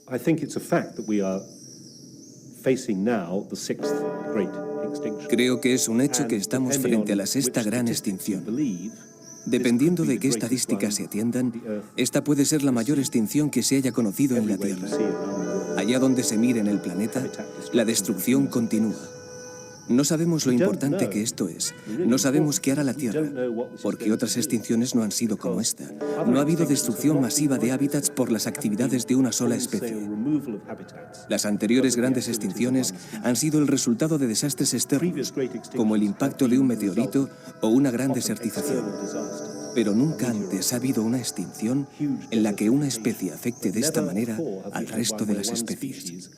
I think it's a fact that we are facing now the sixth great extinction. Creo que es un hecho que estamos frente a la sexta gran extinción. Dependiendo de qué estadísticas se atiendan, esta puede ser la mayor extinción que se haya conocido en la Tierra. Allá donde se mire en el planeta, la destrucción continúa. No sabemos lo importante que esto es. No sabemos qué hará la Tierra, porque otras extinciones no han sido como esta. No ha habido destrucción masiva de hábitats por las actividades de una sola especie. Las anteriores grandes extinciones han sido el resultado de desastres externos, como el impacto de un meteorito o una gran desertización. Pero nunca antes ha habido una extinción en la que una especie afecte de esta manera al resto de las especies.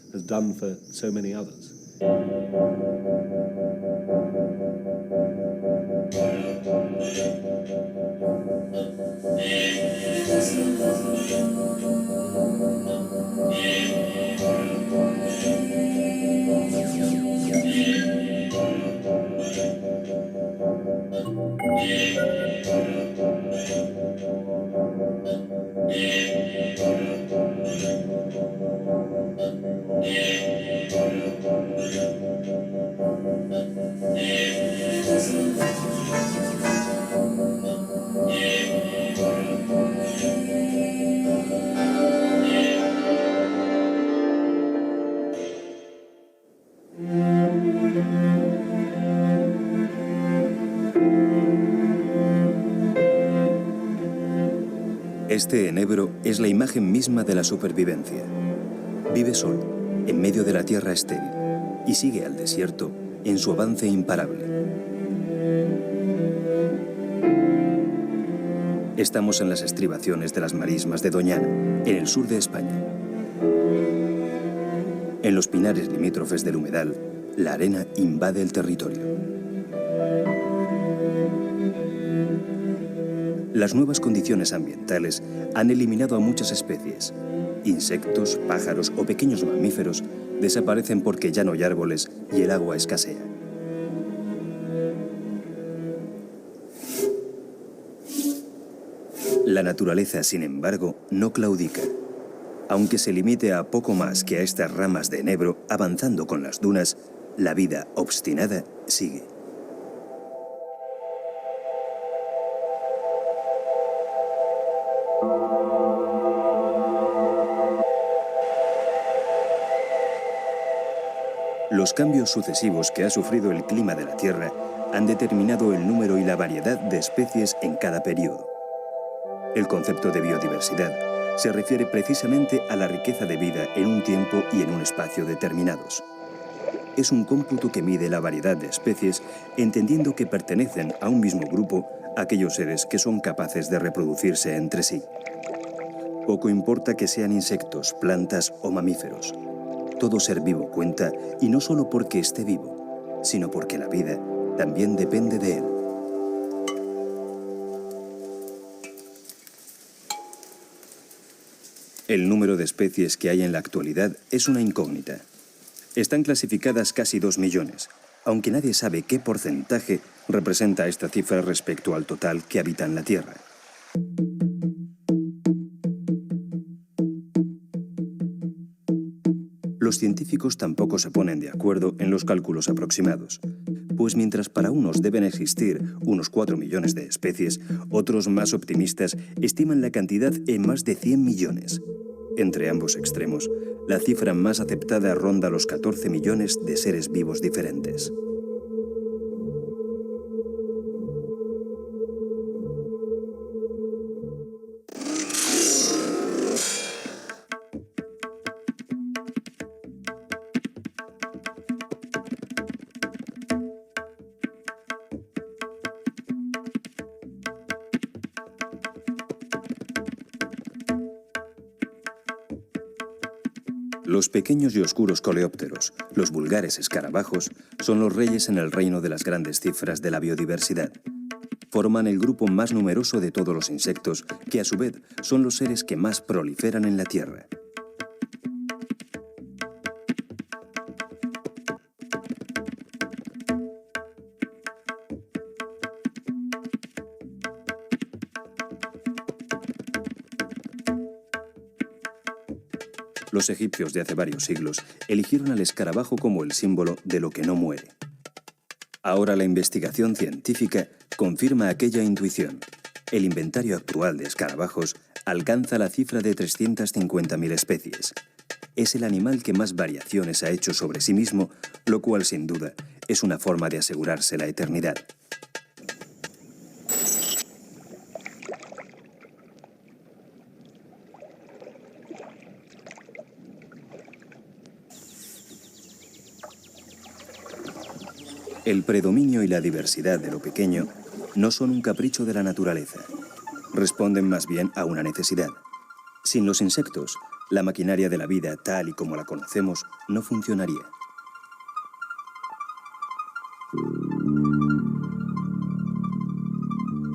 Este enebro es la imagen misma de la supervivencia. Vive solo, en medio de la tierra estéril, y sigue al desierto en su avance imparable. Estamos en las estribaciones de las marismas de Doñana, en el sur de España. En los pinares limítrofes del humedal, la arena invade el territorio. Las nuevas condiciones ambientales han eliminado a muchas especies. Insectos, pájaros o pequeños mamíferos desaparecen porque ya no hay árboles y el agua escasea. La naturaleza, sin embargo, no claudica. Aunque se limite a poco más que a estas ramas de enebro avanzando con las dunas, la vida obstinada sigue. Los cambios sucesivos que ha sufrido el clima de la Tierra han determinado el número y la variedad de especies en cada periodo. El concepto de biodiversidad se refiere precisamente a la riqueza de vida en un tiempo y en un espacio determinados. Es un cómputo que mide la variedad de especies, entendiendo que pertenecen a un mismo grupo aquellos seres que son capaces de reproducirse entre sí. Poco importa que sean insectos, plantas o mamíferos. Todo ser vivo cuenta, y no solo porque esté vivo, sino porque la vida también depende de él. El número de especies que hay en la actualidad es una incógnita. Están clasificadas casi 2 millones, aunque nadie sabe qué porcentaje representa esta cifra respecto al total que habita en la Tierra. Los científicos tampoco se ponen de acuerdo en los cálculos aproximados, pues mientras para unos deben existir unos 4 millones de especies, otros más optimistas estiman la cantidad en más de 100 millones. Entre ambos extremos, la cifra más aceptada ronda los 14 millones de seres vivos diferentes. Los pequeños y oscuros coleópteros, los vulgares escarabajos, son los reyes en el reino de las grandes cifras de la biodiversidad. Forman el grupo más numeroso de todos los insectos, que a su vez son los seres que más proliferan en la Tierra. Los egipcios de hace varios siglos eligieron al escarabajo como el símbolo de lo que no muere. Ahora la investigación científica confirma aquella intuición. El inventario actual de escarabajos alcanza la cifra de 350.000 especies. Es el animal que más variaciones ha hecho sobre sí mismo, lo cual sin duda es una forma de asegurarse la eternidad. El predominio y la diversidad de lo pequeño no son un capricho de la naturaleza. Responden más bien a una necesidad. Sin los insectos, la maquinaria de la vida, tal y como la conocemos, no funcionaría.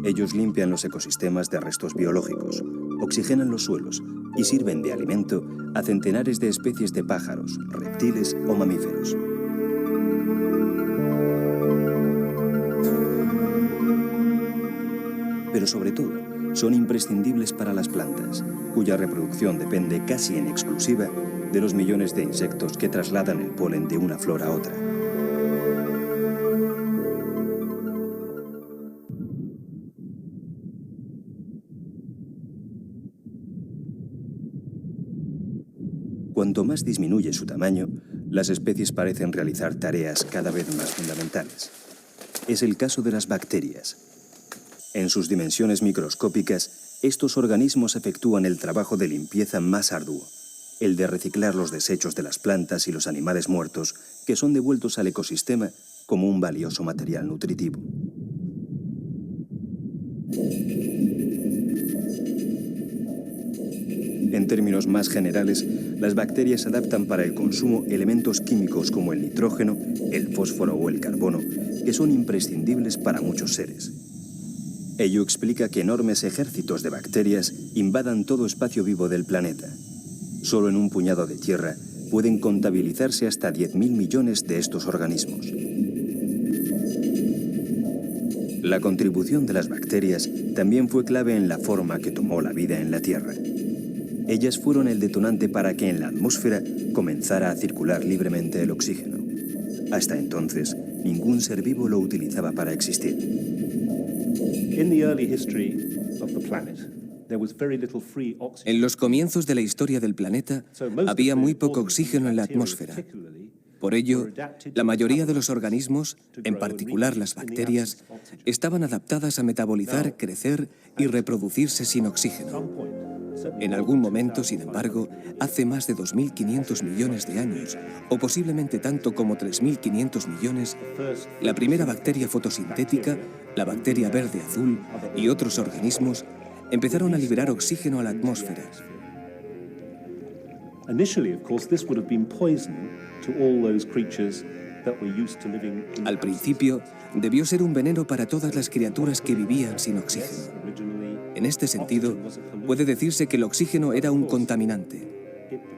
Ellos limpian los ecosistemas de restos biológicos, oxigenan los suelos y sirven de alimento a centenares de especies de pájaros, reptiles o mamíferos. Pero sobre todo, son imprescindibles para las plantas, cuya reproducción depende casi en exclusiva de los millones de insectos que trasladan el polen de una flor a otra. Cuanto más disminuye su tamaño, las especies parecen realizar tareas cada vez más fundamentales. Es el caso de las bacterias. En sus dimensiones microscópicas, estos organismos efectúan el trabajo de limpieza más arduo, el de reciclar los desechos de las plantas y los animales muertos que son devueltos al ecosistema como un valioso material nutritivo. En términos más generales, las bacterias adaptan para el consumo elementos químicos como el nitrógeno, el fósforo o el carbono, que son imprescindibles para muchos seres. Ello explica que enormes ejércitos de bacterias invadan todo espacio vivo del planeta. Solo en un puñado de tierra pueden contabilizarse hasta 10.000 millones de estos organismos. La contribución de las bacterias también fue clave en la forma que tomó la vida en la Tierra. Ellas fueron el detonante para que en la atmósfera comenzara a circular libremente el oxígeno. Hasta entonces, ningún ser vivo lo utilizaba para existir. En los comienzos de la historia del planeta, había muy poco oxígeno en la atmósfera. Por ello, la mayoría de los organismos, en particular las bacterias, estaban adaptadas a metabolizar, crecer y reproducirse sin oxígeno. En algún momento, sin embargo, hace más de 2.500 millones de años, o posiblemente tanto como 3.500 millones, la primera bacteria fotosintética, la bacteria verde-azul y otros organismos empezaron a liberar oxígeno a la atmósfera. Al principio, debió ser un veneno para todas las criaturas que vivían sin oxígeno. En este sentido, puede decirse que el oxígeno era un contaminante,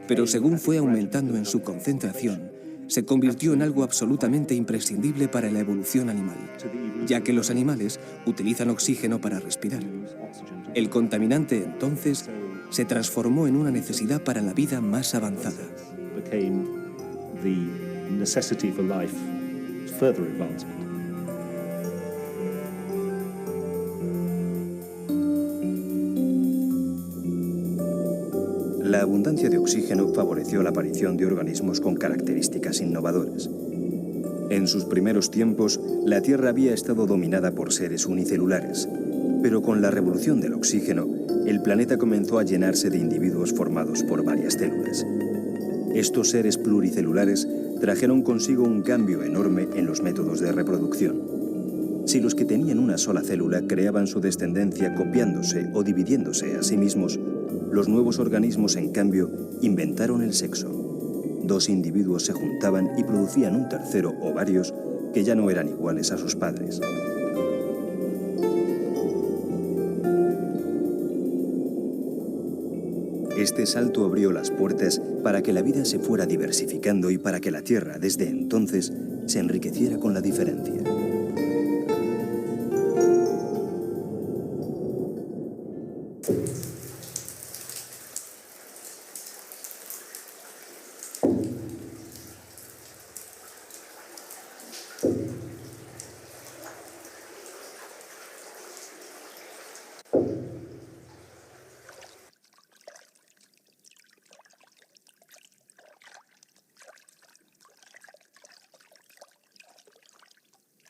pero según fue aumentando en su concentración, se convirtió en algo absolutamente imprescindible para la evolución animal, ya que los animales utilizan oxígeno para respirar. El contaminante, entonces, se transformó en una necesidad para la vida más avanzada. La abundancia de oxígeno favoreció la aparición de organismos con características innovadoras. En sus primeros tiempos, la Tierra había estado dominada por seres unicelulares, pero con la revolución del oxígeno, el planeta comenzó a llenarse de individuos formados por varias células. Estos seres pluricelulares trajeron consigo un cambio enorme en los métodos de reproducción. Si los que tenían una sola célula creaban su descendencia copiándose o dividiéndose a sí mismos, los nuevos organismos, en cambio, inventaron el sexo. Dos individuos se juntaban y producían un tercero o varios que ya no eran iguales a sus padres. Este salto abrió las puertas para que la vida se fuera diversificando y para que la Tierra, desde entonces, se enriqueciera con la diferencia.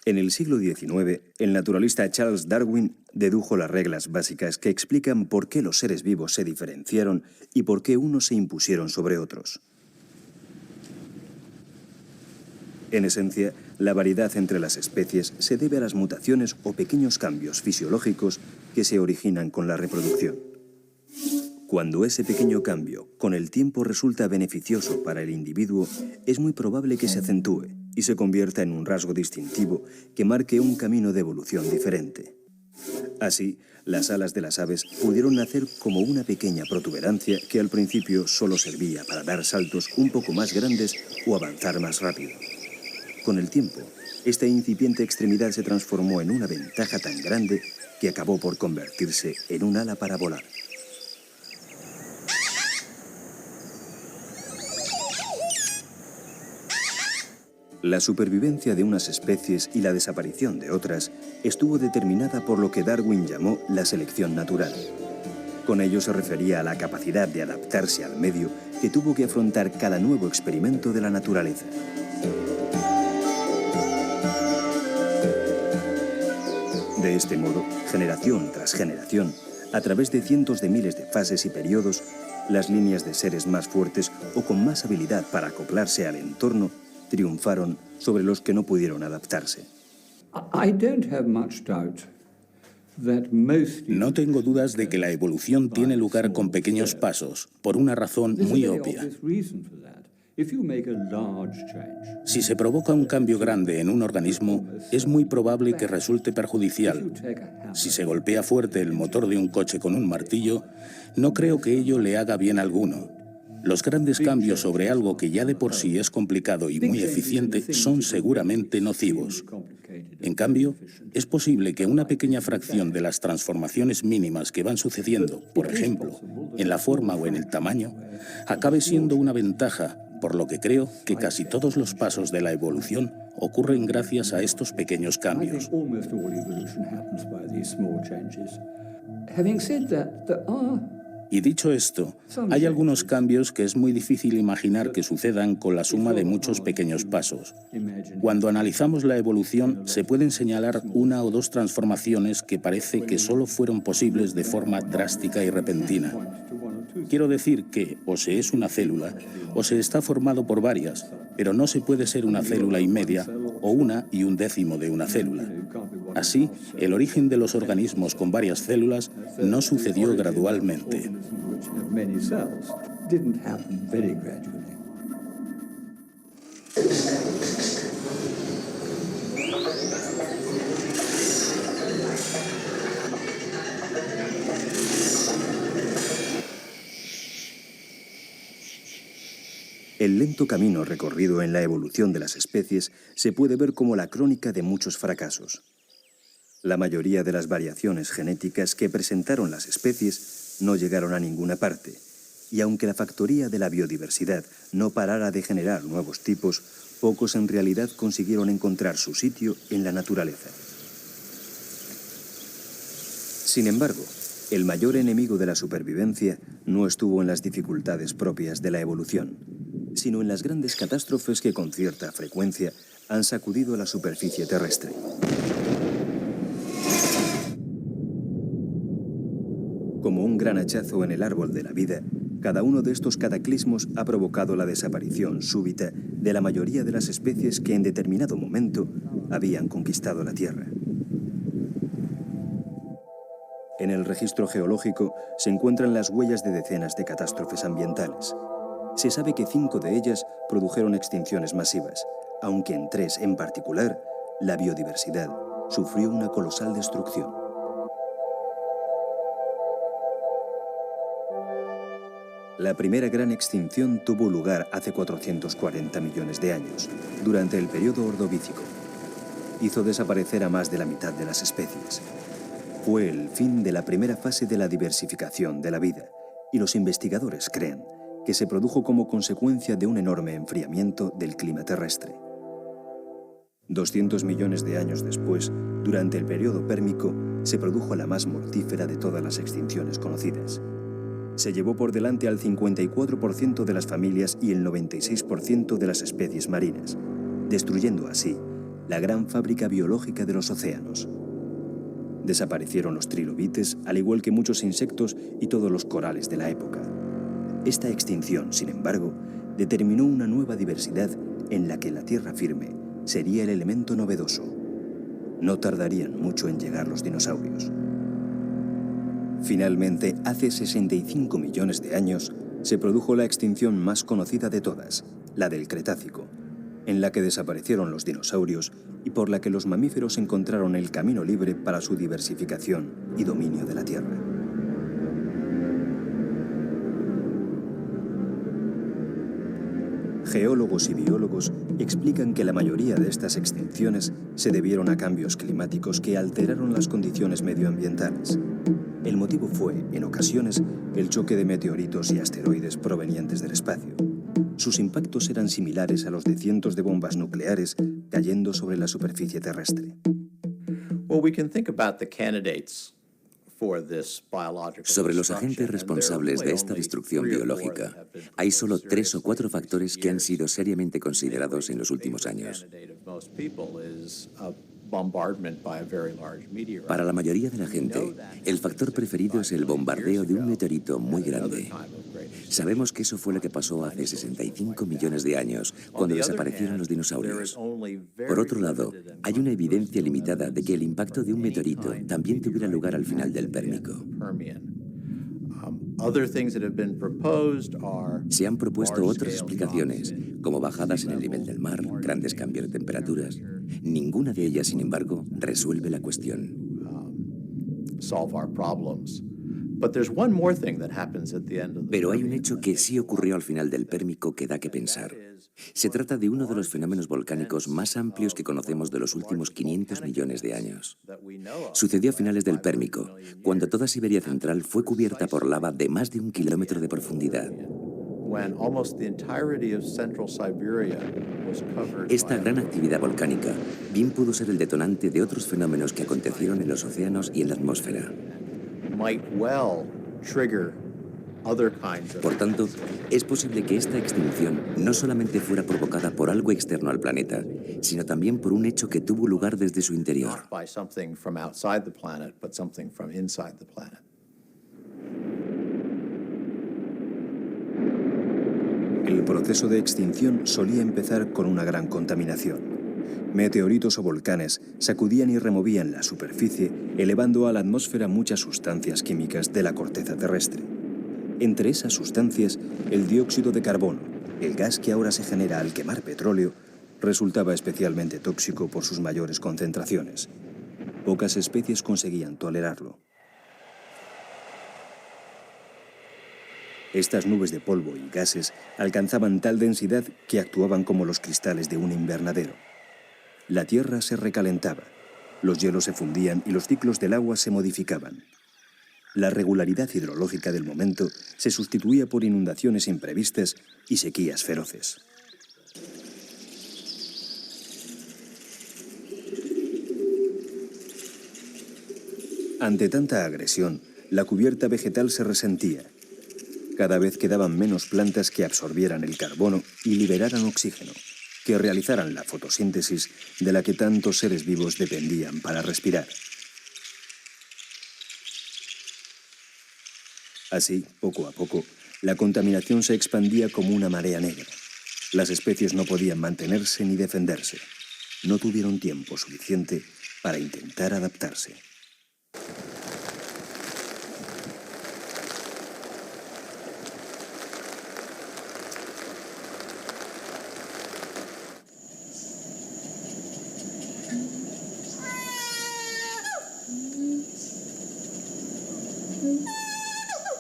En el siglo XIX, el naturalista Charles Darwin dedujo las reglas básicas que explican por qué los seres vivos se diferenciaron y por qué unos se impusieron sobre otros. En esencia, la variedad entre las especies se debe a las mutaciones o pequeños cambios fisiológicos que se originan con la reproducción. Cuando ese pequeño cambio con el tiempo resulta beneficioso para el individuo, es muy probable que se acentúe y se convierta en un rasgo distintivo que marque un camino de evolución diferente. Así, las alas de las aves pudieron nacer como una pequeña protuberancia que al principio solo servía para dar saltos un poco más grandes o avanzar más rápido. Con el tiempo, esta incipiente extremidad se transformó en una ventaja tan grande que acabó por convertirse en un ala para volar. La supervivencia de unas especies y la desaparición de otras estuvo determinada por lo que Darwin llamó la selección natural. Con ello se refería a la capacidad de adaptarse al medio que tuvo que afrontar cada nuevo experimento de la naturaleza. De este modo, generación tras generación, a través de cientos de miles de fases y periodos, las líneas de seres más fuertes o con más habilidad para acoplarse al entorno triunfaron sobre los que no pudieron adaptarse. No tengo dudas de que la evolución tiene lugar con pequeños pasos, por una razón muy obvia. Si se provoca un cambio grande en un organismo, es muy probable que resulte perjudicial. Si se golpea fuerte el motor de un coche con un martillo, no creo que ello le haga bien alguno. Los grandes cambios sobre algo que ya de por sí es complicado y muy eficiente son seguramente nocivos. En cambio, es posible que una pequeña fracción de las transformaciones mínimas que van sucediendo, por ejemplo, en la forma o en el tamaño, acabe siendo una ventaja, por lo que creo que casi todos los pasos de la evolución ocurren gracias a estos pequeños cambios. Y dicho esto, hay algunos cambios que es muy difícil imaginar que sucedan con la suma de muchos pequeños pasos. Cuando analizamos la evolución, se pueden señalar una o dos transformaciones que parece que solo fueron posibles de forma drástica y repentina. Quiero decir que o se es una célula o se está formado por varias, pero no se puede ser una célula y media o 1 1/10 de una célula. Así, el origen de los organismos con varias células no sucedió gradualmente. El lento camino recorrido en la evolución de las especies se puede ver como la crónica de muchos fracasos. La mayoría de las variaciones genéticas que presentaron las especies no llegaron a ninguna parte, y aunque la factoría de la biodiversidad no parara de generar nuevos tipos, pocos en realidad consiguieron encontrar su sitio en la naturaleza. Sin embargo, el mayor enemigo de la supervivencia no estuvo en las dificultades propias de la evolución, sino en las grandes catástrofes que con cierta frecuencia han sacudido la superficie terrestre. Como un gran hachazo en el árbol de la vida, cada uno de estos cataclismos ha provocado la desaparición súbita de la mayoría de las especies que en determinado momento habían conquistado la Tierra. En el registro geológico se encuentran las huellas de decenas de catástrofes ambientales. Se sabe que 5 de ellas produjeron extinciones masivas, aunque en 3 en particular, la biodiversidad sufrió una colosal destrucción. La primera gran extinción tuvo lugar hace 440 millones de años, durante el periodo Ordovícico. Hizo desaparecer a más de la mitad de las especies. Fue el fin de la primera fase de la diversificación de la vida, y los investigadores creen que se produjo como consecuencia de un enorme enfriamiento del clima terrestre. 200 millones de años después, durante el periodo Pérmico, se produjo la más mortífera de todas las extinciones conocidas. Se llevó por delante al 54% de las familias y el 96% de las especies marinas, destruyendo así la gran fábrica biológica de los océanos. Desaparecieron los trilobites, al igual que muchos insectos y todos los corales de la época. Esta extinción, sin embargo, determinó una nueva diversidad en la que la tierra firme sería el elemento novedoso. No tardarían mucho en llegar los dinosaurios. Finalmente, hace 65 millones de años, se produjo la extinción más conocida de todas, la del Cretácico, en la que desaparecieron los dinosaurios y por la que los mamíferos encontraron el camino libre para su diversificación y dominio de la Tierra. Geólogos y biólogos explican que la mayoría de estas extinciones se debieron a cambios climáticos que alteraron las condiciones medioambientales. El motivo fue, en ocasiones, el choque de meteoritos y asteroides provenientes del espacio. Sus impactos eran similares a los de cientos de bombas nucleares cayendo sobre la superficie terrestre. Sobre los agentes responsables de esta destrucción biológica, hay solo 3 o 4 factores que han sido seriamente considerados en los últimos años. Para la mayoría de la gente, el factor preferido es el bombardeo de un meteorito muy grande. Sabemos que eso fue lo que pasó hace 65 millones de años, cuando desaparecieron los dinosaurios. Por otro lado, hay una evidencia limitada de que el impacto de un meteorito también tuviera lugar al final del Pérmico. Se han propuesto otras explicaciones, como bajadas en el nivel del mar, grandes cambios de temperaturas. Ninguna de ellas, sin embargo, resuelve la cuestión. Pero hay un hecho que sí ocurrió al final del Pérmico que da que pensar. Se trata de uno de los fenómenos volcánicos más amplios que conocemos de los últimos 500 millones de años. Sucedió a finales del Pérmico, cuando toda Siberia central fue cubierta por lava de más de 1 kilómetro de profundidad. Esta gran actividad volcánica bien pudo ser el detonante de otros fenómenos que acontecieron en los océanos y en la atmósfera. Por tanto, es posible que esta extinción no solamente fuera provocada por algo externo al planeta, sino también por un hecho que tuvo lugar desde su interior. El proceso de extinción solía empezar con una gran contaminación. Meteoritos o volcanes sacudían y removían la superficie, elevando a la atmósfera muchas sustancias químicas de la corteza terrestre. Entre esas sustancias, el dióxido de carbono, el gas que ahora se genera al quemar petróleo, resultaba especialmente tóxico por sus mayores concentraciones. Pocas especies conseguían tolerarlo. Estas nubes de polvo y gases alcanzaban tal densidad que actuaban como los cristales de un invernadero. La Tierra se recalentaba, los hielos se fundían y los ciclos del agua se modificaban. La regularidad hidrológica del momento se sustituía por inundaciones imprevistas y sequías feroces. Ante tanta agresión, la cubierta vegetal se resentía. Cada vez quedaban menos plantas que absorbieran el carbono y liberaran oxígeno, que realizaran la fotosíntesis de la que tantos seres vivos dependían para respirar. Así, poco a poco, la contaminación se expandía como una marea negra. Las especies no podían mantenerse ni defenderse. No tuvieron tiempo suficiente para intentar adaptarse.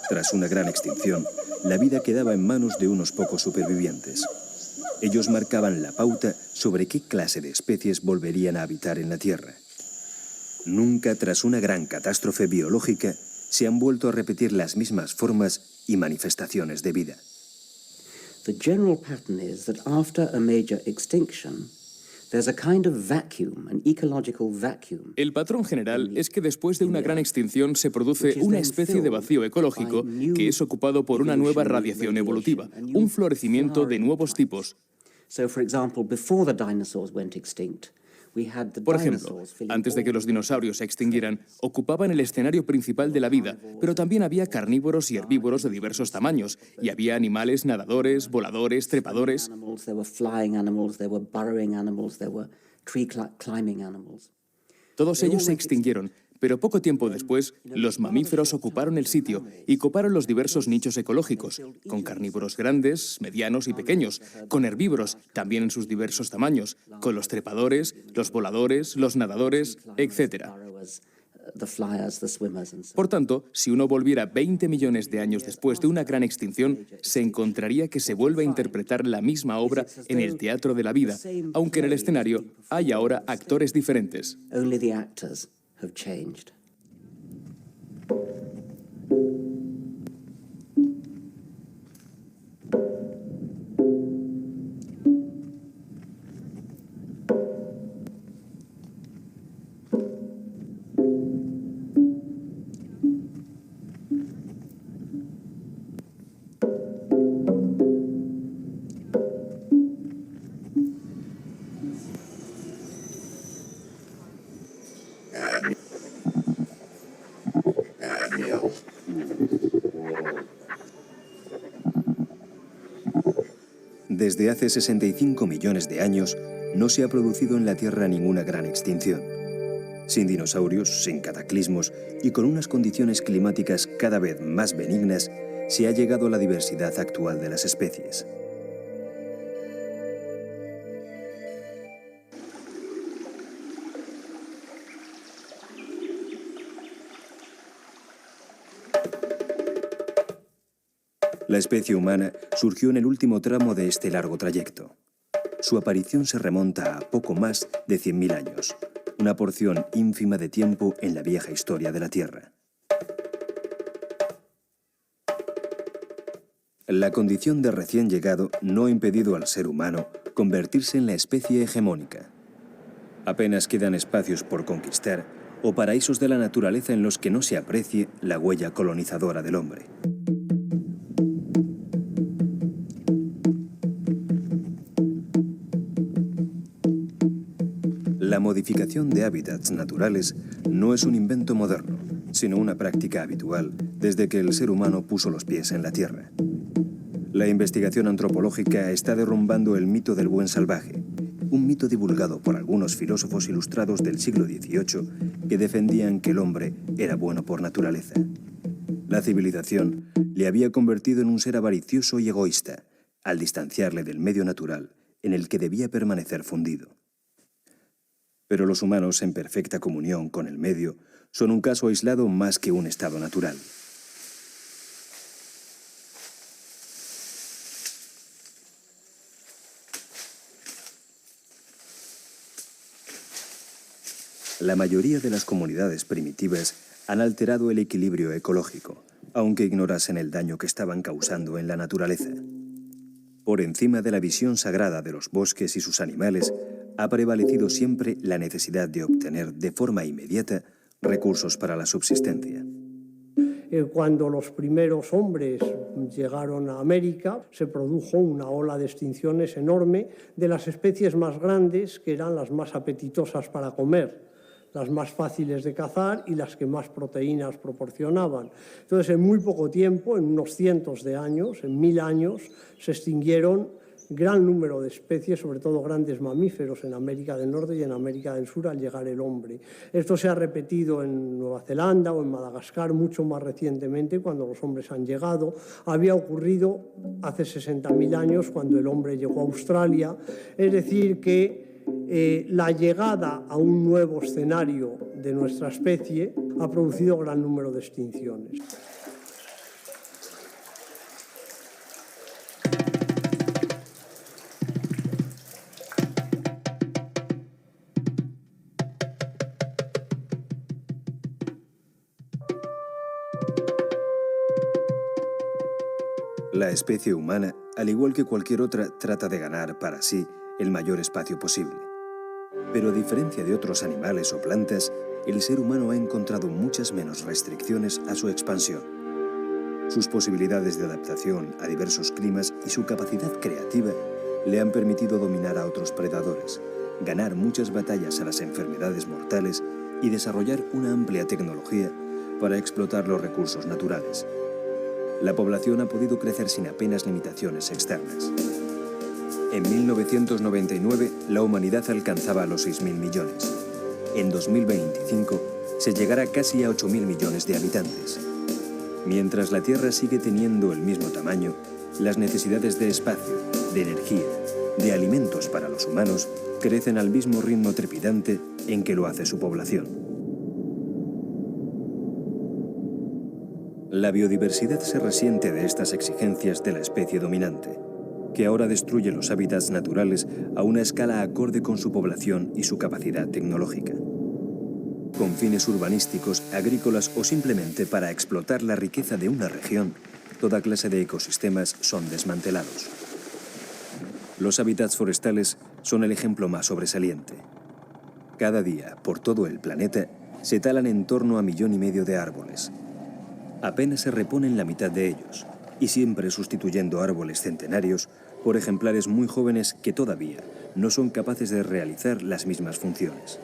Tras una gran extinción, la vida quedaba en manos de unos pocos supervivientes. Ellos marcaban la pauta sobre qué clase de especies volverían a habitar en la Tierra. Nunca tras una gran catástrofe biológica se han vuelto a repetir las mismas formas y manifestaciones de vida. The general pattern is that after a major extinction, there's a kind of vacuum, an ecological vacuum. El patrón general es que después de una gran extinción se produce una especie de vacío ecológico que es ocupado por una nueva radiación evolutiva, un florecimiento de nuevos tipos. So, for example, before the dinosaurs went extinct, Por ejemplo, antes de que los dinosaurios se extinguieran, ocupaban el escenario principal de la vida, pero también había carnívoros y herbívoros de diversos tamaños, y había animales nadadores, voladores, trepadores. Todos ellos se extinguieron, pero poco tiempo después, los mamíferos ocuparon el sitio y coparon los diversos nichos ecológicos, con carnívoros grandes, medianos y pequeños, con herbívoros, también en sus diversos tamaños, con los trepadores, los voladores, los nadadores, etc. Por tanto, si uno volviera 20 millones de años después de una gran extinción, se encontraría que se vuelve a interpretar la misma obra en el teatro de la vida, aunque en el escenario hay ahora actores diferentes. Have changed. Desde hace 65 millones de años no se ha producido en la Tierra ninguna gran extinción. Sin dinosaurios, sin cataclismos y con unas condiciones climáticas cada vez más benignas, se ha llegado a la diversidad actual de las especies. La especie humana surgió en el último tramo de este largo trayecto. Su aparición se remonta a poco más de 100.000 años, una porción ínfima de tiempo en la vieja historia de la Tierra. La condición de recién llegado no ha impedido al ser humano convertirse en la especie hegemónica. Apenas quedan espacios por conquistar o paraísos de la naturaleza en los que no se aprecie la huella colonizadora del hombre. La modificación de hábitats naturales no es un invento moderno, sino una práctica habitual desde que el ser humano puso los pies en la Tierra. La investigación antropológica está derrumbando el mito del buen salvaje, un mito divulgado por algunos filósofos ilustrados del siglo XVIII que defendían que el hombre era bueno por naturaleza. La civilización le había convertido en un ser avaricioso y egoísta, al distanciarle del medio natural en el que debía permanecer fundido. Pero los humanos, en perfecta comunión con el medio, son un caso aislado más que un estado natural. La mayoría de las comunidades primitivas han alterado el equilibrio ecológico, aunque ignorasen el daño que estaban causando en la naturaleza. Por encima de la visión sagrada de los bosques y sus animales, ha prevalecido siempre la necesidad de obtener de forma inmediata recursos para la subsistencia. Cuando los primeros hombres llegaron a América, se produjo una ola de extinciones enorme de las especies más grandes, que eran las más apetitosas para comer, las más fáciles de cazar y las que más proteínas proporcionaban. Entonces, en muy poco tiempo, en unos cientos de años, en 1000 años, se extinguieron gran número de especies, sobre todo grandes mamíferos en América del Norte y en América del Sur al llegar el hombre. Esto se ha repetido en Nueva Zelanda o en Madagascar mucho más recientemente cuando los hombres han llegado. Había ocurrido hace 60.000 años cuando el hombre llegó a Australia. Es decir, que la llegada a un nuevo escenario de nuestra especie ha producido gran número de extinciones. La especie humana, al igual que cualquier otra, trata de ganar para sí el mayor espacio posible. Pero a diferencia de otros animales o plantas, el ser humano ha encontrado muchas menos restricciones a su expansión. Sus posibilidades de adaptación a diversos climas y su capacidad creativa le han permitido dominar a otros predadores, ganar muchas batallas a las enfermedades mortales y desarrollar una amplia tecnología para explotar los recursos naturales. La población ha podido crecer sin apenas limitaciones externas. En 1999, la humanidad alcanzaba los 6.000 millones. En 2025, se llegará casi a 8.000 millones de habitantes. Mientras la Tierra sigue teniendo el mismo tamaño, las necesidades de espacio, de energía, de alimentos para los humanos crecen al mismo ritmo trepidante en que lo hace su población. La biodiversidad se resiente de estas exigencias de la especie dominante, que ahora destruye los hábitats naturales a una escala acorde con su población y su capacidad tecnológica. Con fines urbanísticos, agrícolas o simplemente para explotar la riqueza de una región, toda clase de ecosistemas son desmantelados. Los hábitats forestales son el ejemplo más sobresaliente. Cada día, por todo el planeta, se talan en torno a 1,5 millones de árboles. Apenas se reponen la mitad de ellos, y siempre sustituyendo árboles centenarios por ejemplares muy jóvenes que todavía no son capaces de realizar las mismas funciones.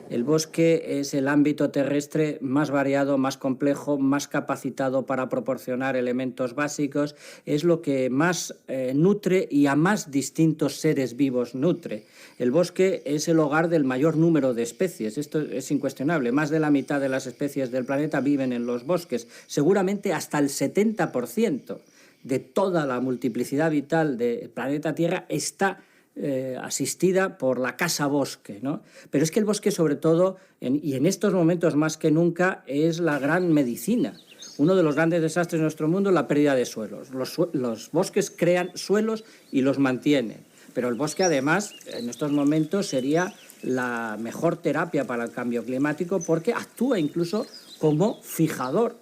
El bosque es el ámbito terrestre más variado, más complejo, más capacitado para proporcionar elementos básicos, es lo que más nutre y a más distintos seres vivos nutre. El bosque es el hogar del mayor número de especies, esto es incuestionable. Más de la mitad de las especies del planeta viven en los bosques, seguramente hasta el 70% de toda la multiplicidad vital del planeta Tierra está asistida por la casa bosque, ¿no? Pero es que el bosque, sobre todo, y en estos momentos más que nunca, es la gran medicina. Uno de los grandes desastres de nuestro mundo es la pérdida de suelos. Los bosques crean suelos y los mantienen. Pero el bosque, además, en estos momentos sería la mejor terapia para el cambio climático porque actúa incluso como fijador.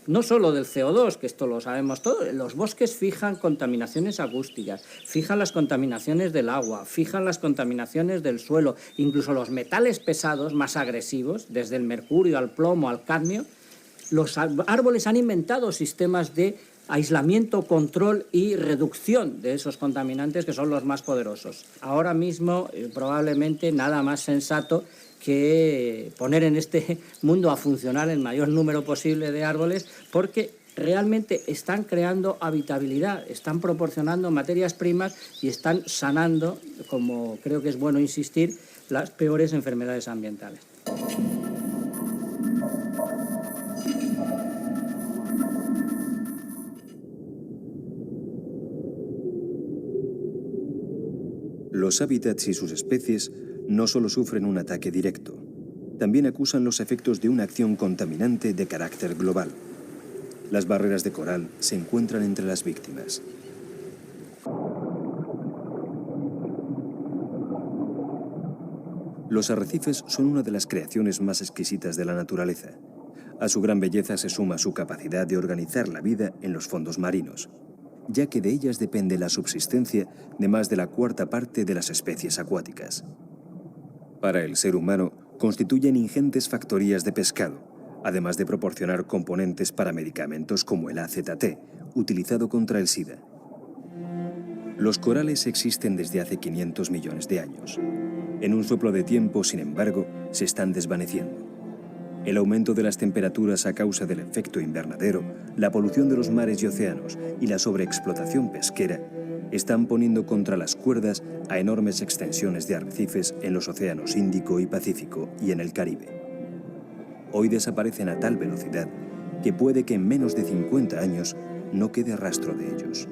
No solo del CO2, que esto lo sabemos todos, los bosques fijan contaminaciones acústicas, fijan las contaminaciones del agua, fijan las contaminaciones del suelo, incluso los metales pesados más agresivos, desde el mercurio al plomo al cadmio. Los árboles han inventado sistemas de aislamiento, control y reducción de esos contaminantes que son los más poderosos. Ahora mismo, probablemente nada más sensato que poner en este mundo a funcionar el mayor número posible de árboles, porque realmente están creando habitabilidad, están proporcionando materias primas y están sanando, como creo que es bueno insistir, las peores enfermedades ambientales. Los hábitats y sus especies no solo sufren un ataque directo, también acusan los efectos de una acción contaminante de carácter global. Las barreras de coral se encuentran entre las víctimas. Los arrecifes son una de las creaciones más exquisitas de la naturaleza. A su gran belleza se suma su capacidad de organizar la vida en los fondos marinos, ya que de ellas depende la subsistencia de más de la 1/4 parte de las especies acuáticas. Para el ser humano, constituyen ingentes factorías de pescado, además de proporcionar componentes para medicamentos como el AZT, utilizado contra el SIDA. Los corales existen desde hace 500 millones de años. En un soplo de tiempo, sin embargo, se están desvaneciendo. El aumento de las temperaturas a causa del efecto invernadero, la polución de los mares y océanos y la sobreexplotación pesquera están poniendo contra las cuerdas a enormes extensiones de arrecifes en los océanos Índico y Pacífico y en el Caribe. Hoy desaparecen a tal velocidad que puede que en menos de 50 años no quede rastro de ellos.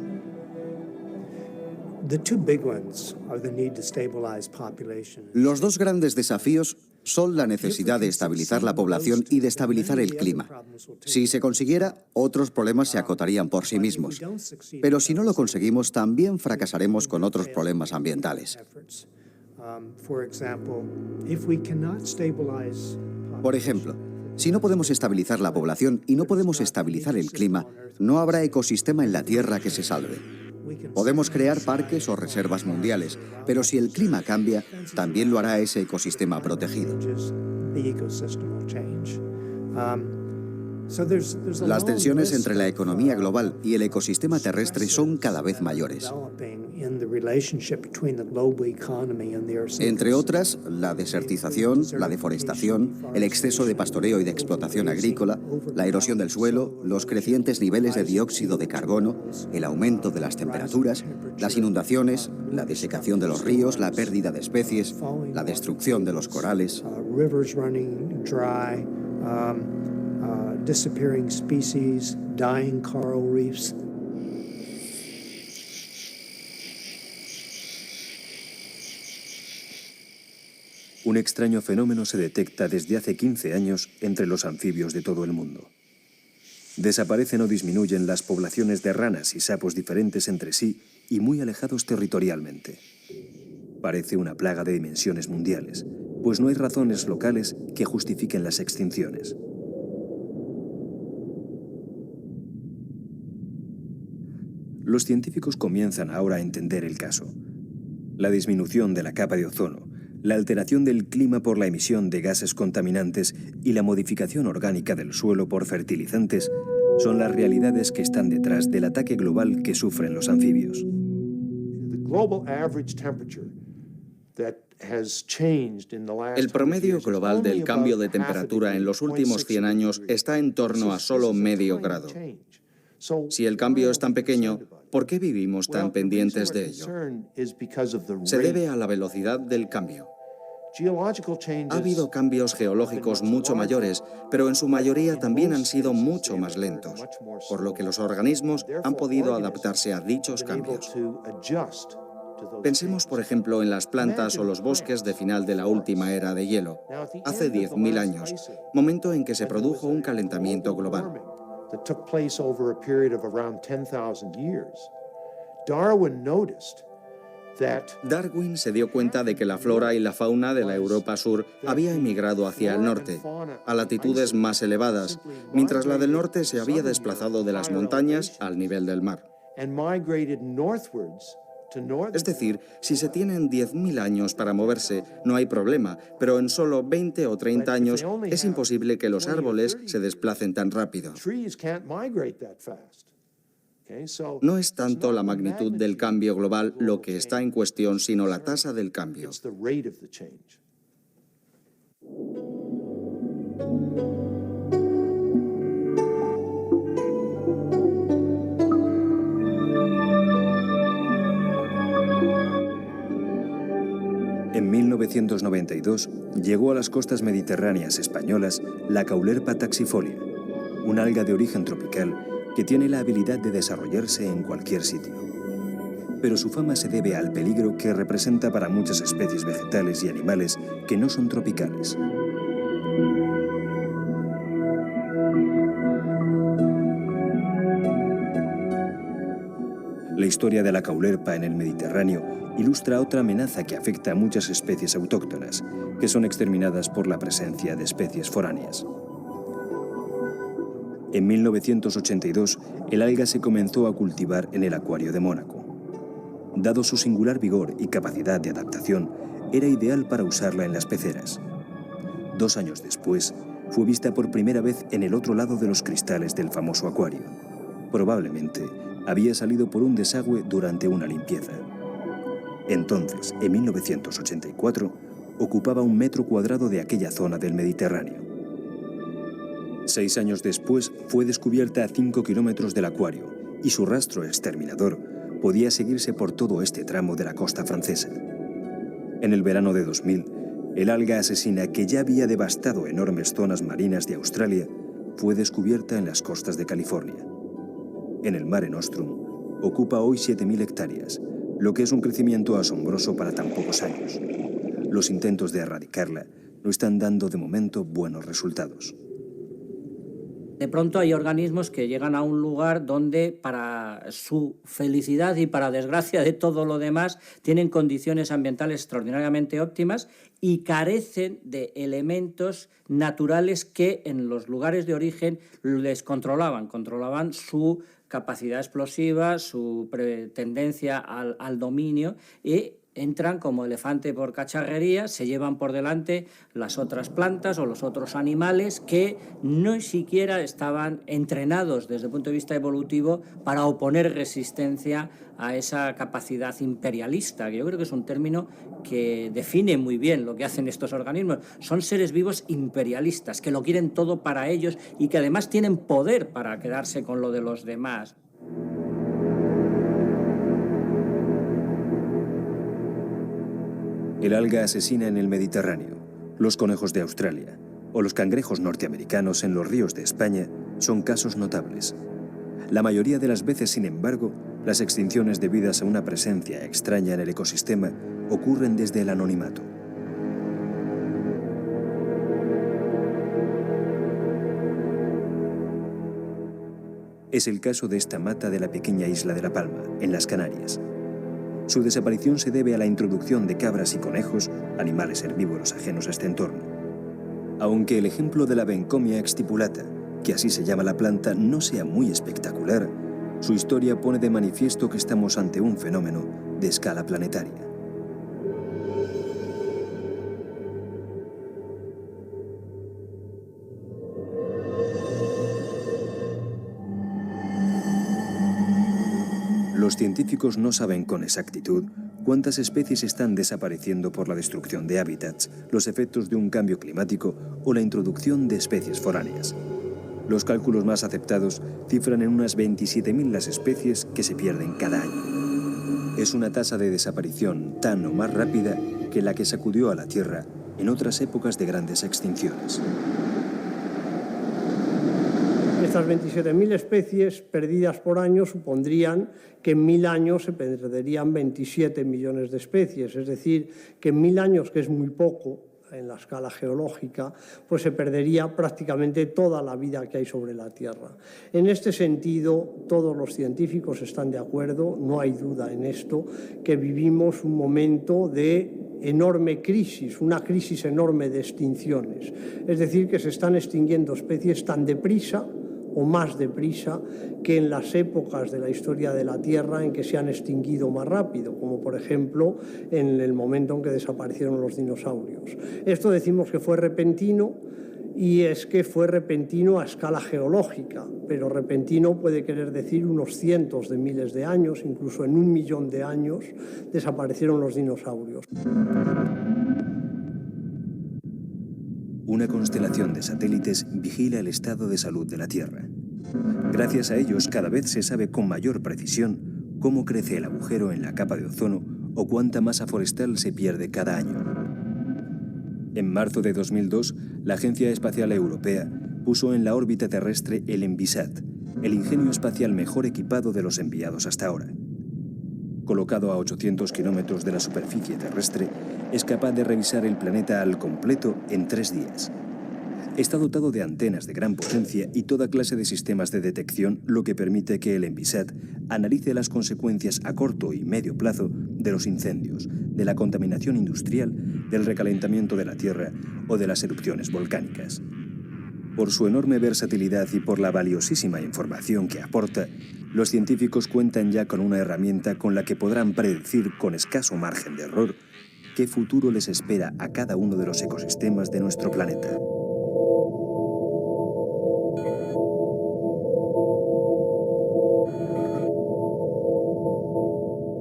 Los dos grandes desafíos son la necesidad de estabilizar la población y de estabilizar el clima. Si se consiguiera, otros problemas se acotarían por sí mismos. Pero si no lo conseguimos, también fracasaremos con otros problemas ambientales. Por ejemplo, si no podemos estabilizar la población y no podemos estabilizar el clima, no habrá ecosistema en la Tierra que se salve. Podemos crear parques o reservas mundiales, pero si el clima cambia, también lo hará ese ecosistema protegido. Las tensiones entre la economía global y el ecosistema terrestre son cada vez mayores. Entre otras, la desertización, la deforestación, el exceso de pastoreo y de explotación agrícola, la erosión del suelo, los crecientes niveles de dióxido de carbono, el aumento de las temperaturas, las inundaciones, la desecación de los ríos, la pérdida de especies, la destrucción de los corales. Disappearing species, dying coral reefs. Un extraño fenómeno se detecta desde hace 15 años entre los anfibios de todo el mundo. Desaparecen o disminuyen las poblaciones de ranas y sapos diferentes entre sí y muy alejados territorialmente. Parece una plaga de dimensiones mundiales, pues no hay razones locales que justifiquen las extinciones. Los científicos comienzan ahora a entender el caso. La disminución de la capa de ozono, la alteración del clima por la emisión de gases contaminantes y la modificación orgánica del suelo por fertilizantes son las realidades que están detrás del ataque global que sufren los anfibios. El promedio global del cambio de temperatura en los últimos 100 años está en torno a solo medio grado. Si el cambio es tan pequeño, ¿por qué vivimos tan pendientes de ello? Se debe a la velocidad del cambio. Ha habido cambios geológicos mucho mayores, pero en su mayoría también han sido mucho más lentos, por lo que los organismos han podido adaptarse a dichos cambios. Pensemos, por ejemplo, en las plantas o los bosques de final de la última era de hielo, hace 10.000 años, momento en que se produjo un calentamiento global. That took place over a period of around 10,000 years. Darwin se dio cuenta de que la flora y la fauna de la Europa Sur había emigrado hacia el norte, a latitudes más elevadas, mientras la del norte se había desplazado de las montañas al nivel del mar. Es decir, si se tienen 10.000 años para moverse, no hay problema, pero en solo 20 o 30 años es imposible que los árboles se desplacen tan rápido. No es tanto la magnitud del cambio global lo que está en cuestión, sino la tasa del cambio. En 1992 llegó a las costas mediterráneas españolas la Caulerpa taxifolia, un alga de origen tropical que tiene la habilidad de desarrollarse en cualquier sitio. Pero su fama se debe al peligro que representa para muchas especies vegetales y animales que no son tropicales. La historia de la caulerpa en el Mediterráneo ilustra otra amenaza que afecta a muchas especies autóctonas, que son exterminadas por la presencia de especies foráneas. En 1982, el alga se comenzó a cultivar en el acuario de Mónaco. Dado su singular vigor y capacidad de adaptación, era ideal para usarla en las peceras. 2 años después, fue vista por primera vez en el otro lado de los cristales del famoso acuario. Probablemente había salido por un desagüe durante una limpieza. Entonces, en 1984, ocupaba 1 metro cuadrado de aquella zona del Mediterráneo. 6 años después, fue descubierta a 5 kilómetros del acuario y su rastro exterminador podía seguirse por todo este tramo de la costa francesa. En el verano de 2000, el alga asesina que ya había devastado enormes zonas marinas de Australia fue descubierta en las costas de California. En el Mare Nostrum, ocupa hoy 7.000 hectáreas, lo que es un crecimiento asombroso para tan pocos años. Los intentos de erradicarla no están dando de momento buenos resultados. De pronto hay organismos que llegan a un lugar donde, para su felicidad y para desgracia de todo lo demás, tienen condiciones ambientales extraordinariamente óptimas y carecen de elementos naturales que en los lugares de origen les controlaban su capacidad explosiva, su tendencia al dominio, y entran como elefante por cacharrería, se llevan por delante las otras plantas o los otros animales que no siquiera estaban entrenados desde el punto de vista evolutivo para oponer resistencia a esa capacidad imperialista, que yo creo que es un término que define muy bien lo que hacen estos organismos. Son seres vivos imperialistas, que lo quieren todo para ellos y que además tienen poder para quedarse con lo de los demás. El alga asesina en el Mediterráneo, los conejos de Australia o los cangrejos norteamericanos en los ríos de España son casos notables. La mayoría de las veces, sin embargo, las extinciones debidas a una presencia extraña en el ecosistema ocurren desde el anonimato. Es el caso de esta mata de la pequeña isla de La Palma, en las Canarias. Su desaparición se debe a la introducción de cabras y conejos, animales herbívoros ajenos a este entorno. Aunque el ejemplo de la Benconia exstipulata, que así se llama la planta, no sea muy espectacular, su historia pone de manifiesto que estamos ante un fenómeno de escala planetaria. Los científicos no saben con exactitud cuántas especies están desapareciendo por la destrucción de hábitats, los efectos de un cambio climático o la introducción de especies foráneas. Los cálculos más aceptados cifran en unas 27.000 las especies que se pierden cada año. Es una tasa de desaparición tan o más rápida que la que sacudió a la Tierra en otras épocas de grandes extinciones. Estas 27.000 especies perdidas por año supondrían que en 1000 años se perderían 27 millones de especies, es decir, que en 1000 años, que es muy poco en la escala geológica, pues se perdería prácticamente toda la vida que hay sobre la Tierra. En este sentido, todos los científicos están de acuerdo, no hay duda en esto, que vivimos un momento de enorme crisis, una crisis enorme de extinciones. Es decir, que se están extinguiendo especies tan deprisa o más deprisa que en las épocas de la historia de la Tierra en que se han extinguido más rápido, como por ejemplo en el momento en que desaparecieron los dinosaurios. Esto decimos que fue repentino, y es que fue repentino a escala geológica, pero repentino puede querer decir unos cientos de miles de años, incluso en 1 millón de años desaparecieron los dinosaurios. Una constelación de satélites vigila el estado de salud de la Tierra. Gracias a ellos, cada vez se sabe con mayor precisión cómo crece el agujero en la capa de ozono o cuánta masa forestal se pierde cada año. En marzo de 2002, la Agencia Espacial Europea puso en la órbita terrestre el Envisat, el ingenio espacial mejor equipado de los enviados hasta ahora. Colocado a 800 kilómetros de la superficie terrestre, es capaz de revisar el planeta al completo en 3 días. Está dotado de antenas de gran potencia y toda clase de sistemas de detección, lo que permite que el Envisat analice las consecuencias a corto y medio plazo de los incendios, de la contaminación industrial, del recalentamiento de la Tierra o de las erupciones volcánicas. Por su enorme versatilidad y por la valiosísima información que aporta, los científicos cuentan ya con una herramienta con la que podrán predecir con escaso margen de error qué futuro les espera a cada uno de los ecosistemas de nuestro planeta.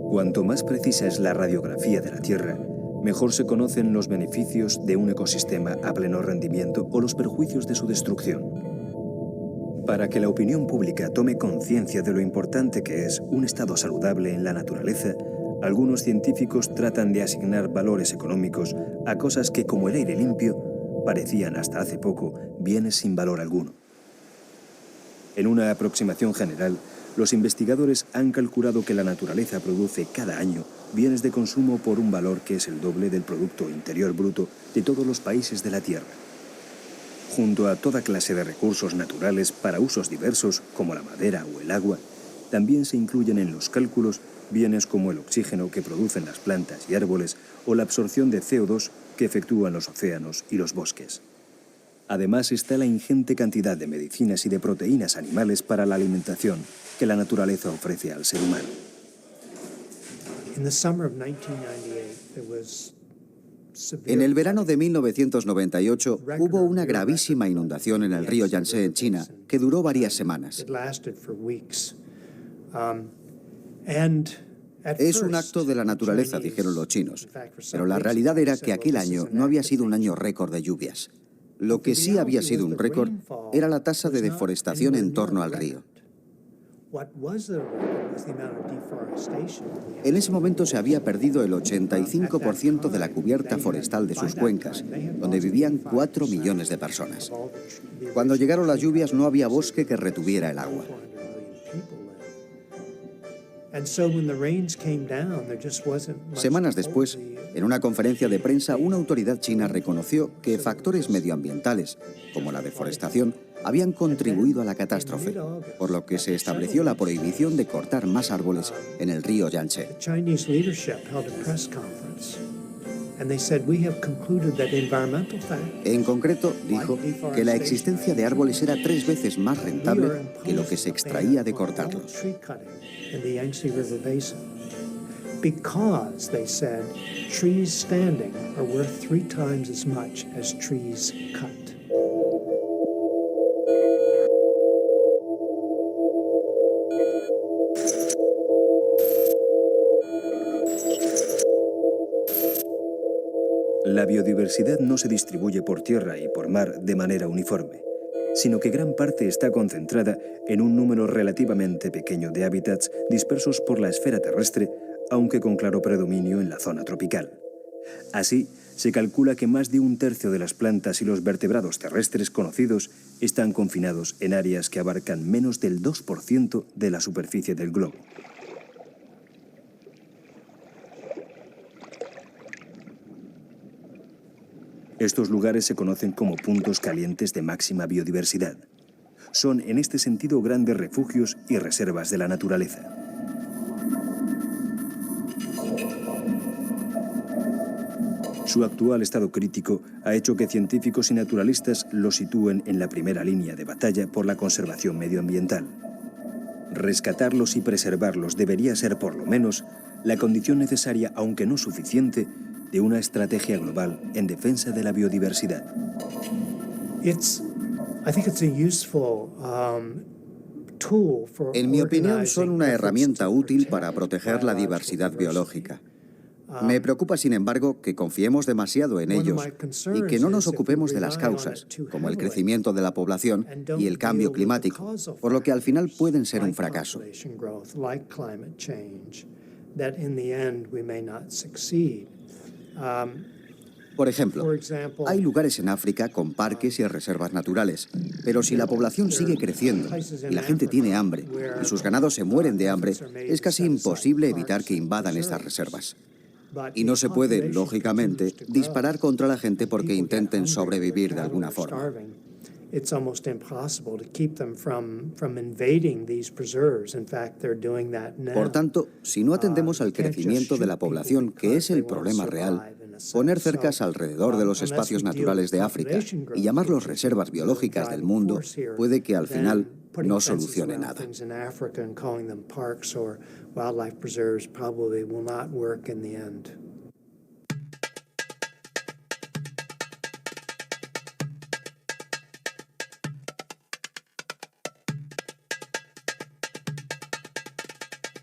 Cuanto más precisa es la radiografía de la Tierra, mejor se conocen los beneficios de un ecosistema a pleno rendimiento o los perjuicios de su destrucción. Para que la opinión pública tome conciencia de lo importante que es un estado saludable en la naturaleza, algunos científicos tratan de asignar valores económicos a cosas que, como el aire limpio, parecían hasta hace poco bienes sin valor alguno. En una aproximación general, los investigadores han calculado que la naturaleza produce cada año bienes de consumo por un valor que es el doble del Producto Interior Bruto de todos los países de la Tierra. Junto a toda clase de recursos naturales para usos diversos, como la madera o el agua, también se incluyen en los cálculos bienes como el oxígeno que producen las plantas y árboles o la absorción de CO2 que efectúan los océanos y los bosques. Además está la ingente cantidad de medicinas y de proteínas animales para la alimentación que la naturaleza ofrece al ser humano. In the summer of 1998, En el verano de 1998 hubo una gravísima inundación en el río Yangtze en China que duró varias semanas. Es un acto de la naturaleza, dijeron los chinos, pero la realidad era que aquel año no había sido un año récord de lluvias. Lo que sí había sido un récord era la tasa de deforestación en torno al río. En ese momento se había perdido el 85% de la cubierta forestal de sus cuencas, donde vivían 4 millones de personas. Cuando llegaron las lluvias no había bosque que retuviera el agua. Semanas después, en una conferencia de prensa, una autoridad china reconoció que factores medioambientales, como la deforestación, habían contribuido a la catástrofe, por lo que se estableció la prohibición de cortar más árboles en el río Yangtze. En concreto, dijo que la existencia de árboles era 3 veces más rentable que lo que se extraía de cortarlos. Because, they said, trees standing are worth 3 times as much as trees cut. La biodiversidad no se distribuye por tierra y por mar de manera uniforme, sino que gran parte está concentrada en un número relativamente pequeño de hábitats dispersos por la esfera terrestre, aunque con claro predominio en la zona tropical. Así, se calcula que más de 1/3 de las plantas y los vertebrados terrestres conocidos están confinados en áreas que abarcan menos del 2% de la superficie del globo. Estos lugares se conocen como puntos calientes de máxima biodiversidad. Son, en este sentido, grandes refugios y reservas de la naturaleza. Su actual estado crítico ha hecho que científicos y naturalistas los sitúen en la primera línea de batalla por la conservación medioambiental. Rescatarlos y preservarlos debería ser, por lo menos, la condición necesaria, aunque no suficiente, de una estrategia global en defensa de la biodiversidad. En mi opinión, son una herramienta útil para proteger la diversidad biológica. Me preocupa, sin embargo, que confiemos demasiado en ellos y que no nos ocupemos de las causas, como el crecimiento de la población y el cambio climático, por lo que al final pueden ser un fracaso. Por ejemplo, hay lugares en África con parques y reservas naturales, pero si la población sigue creciendo y la gente tiene hambre y sus ganados se mueren de hambre, es casi imposible evitar que invadan estas reservas. Y no se puede, lógicamente, disparar contra la gente porque intenten sobrevivir de alguna forma. Por tanto, si no atendemos al crecimiento de la población, que es el problema real, poner cercas alrededor de los espacios naturales de África y llamarlos reservas biológicas del mundo puede que al final no solucione nada.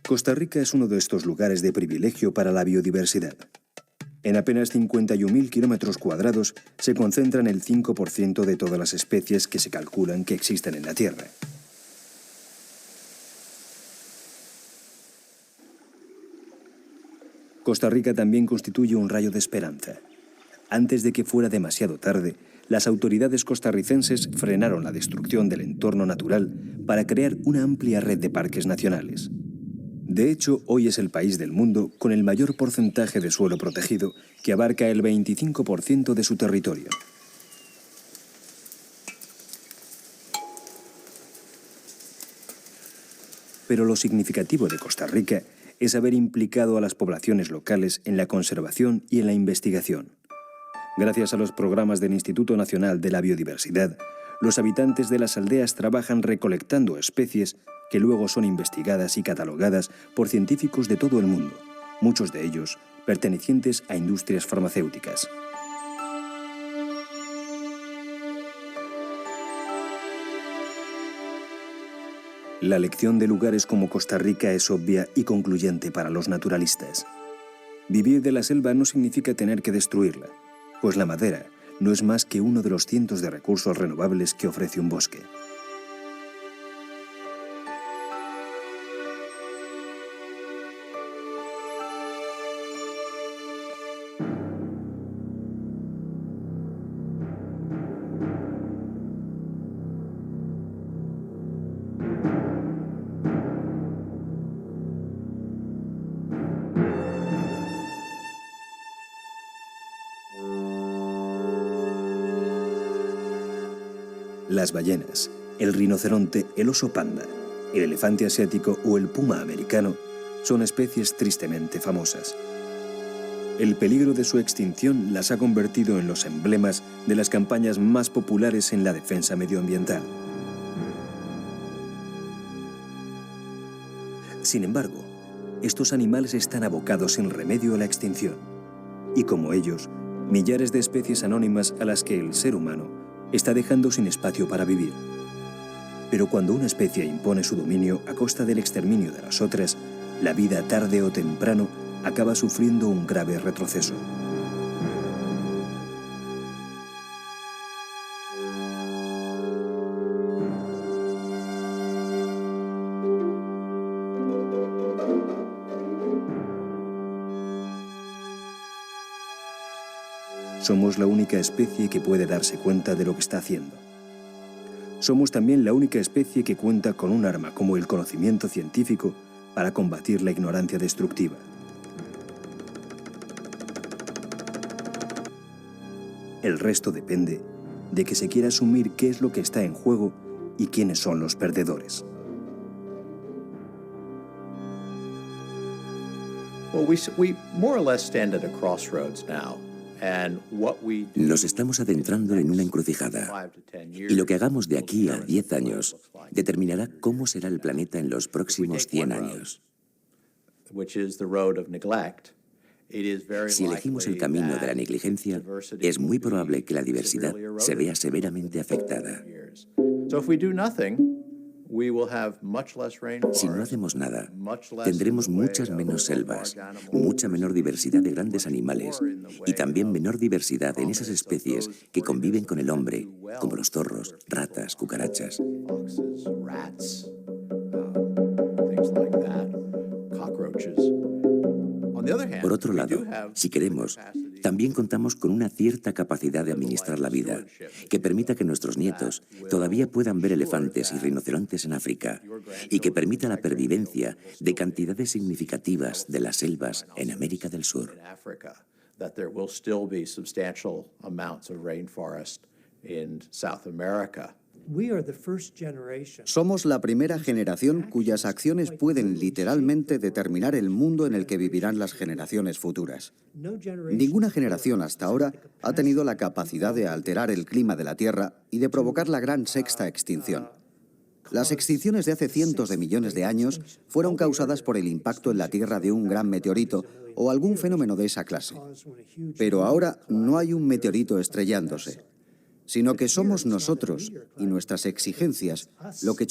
Costa Rica es uno de estos lugares de privilegio para la biodiversidad. En apenas 51.000 kilómetros cuadrados se concentran el 5% de todas las especies que se calculan que existen en la Tierra. Costa Rica también constituye un rayo de esperanza. Antes de que fuera demasiado tarde, las autoridades costarricenses frenaron la destrucción del entorno natural para crear una amplia red de parques nacionales. De hecho, hoy es el país del mundo con el mayor porcentaje de suelo protegido, que abarca el 25% de su territorio. Pero lo significativo de Costa Rica es haber implicado a las poblaciones locales en la conservación y en la investigación. Gracias a los programas del Instituto Nacional de la Biodiversidad, los habitantes de las aldeas trabajan recolectando especies que luego son investigadas y catalogadas por científicos de todo el mundo, muchos de ellos pertenecientes a industrias farmacéuticas. La lección de lugares como Costa Rica es obvia y concluyente para los naturalistas. Vivir de la selva no significa tener que destruirla, pues la madera no es más que uno de los cientos de recursos renovables que ofrece un bosque. Las ballenas, el rinoceronte, el oso panda, el elefante asiático o el puma americano son especies tristemente famosas. El peligro de su extinción las ha convertido en los emblemas de las campañas más populares en la defensa medioambiental. Sin embargo, estos animales están abocados sin remedio a la extinción, y como ellos, millares de especies anónimas a las que el ser humano está dejando sin espacio para vivir. Pero cuando una especie impone su dominio a costa del exterminio de las otras, la vida tarde o temprano acaba sufriendo un grave retroceso. Somos la única especie que puede darse cuenta de lo que está haciendo. Somos también la única especie que cuenta con un arma como el conocimiento científico para combatir la ignorancia destructiva. El resto depende de que se quiera asumir qué es lo que está en juego y quiénes son los perdedores. Well, we more or less stand at a crossroads now. Nos estamos adentrando en una encrucijada, y lo que hagamos de aquí a 10 años determinará cómo será el planeta en los próximos 100 años. Si elegimos el camino de la negligencia, es muy probable que la diversidad se vea severamente afectada. Si no hacemos nada, tendremos muchas menos selvas, mucha menor diversidad de grandes animales y también menor diversidad en esas especies que conviven con el hombre, como los zorros, ratas, cucarachas. Por otro lado, si queremos, también contamos con una cierta capacidad de administrar la vida, que permita que nuestros nietos todavía puedan ver elefantes y rinocerontes en África, y que permita la pervivencia de cantidades significativas de las selvas en América del Sur. Somos la primera generación cuyas acciones pueden literalmente determinar el mundo en el que vivirán las generaciones futuras. Ninguna generación hasta ahora ha tenido la capacidad de alterar el clima de la Tierra y de provocar la gran sexta extinción. Las extinciones de hace cientos de millones de años fueron causadas por el impacto en la Tierra de un gran meteorito o algún fenómeno de esa clase. Pero ahora no hay un meteorito estrellándose, sino que somos nosotros y nuestras exigencias lo que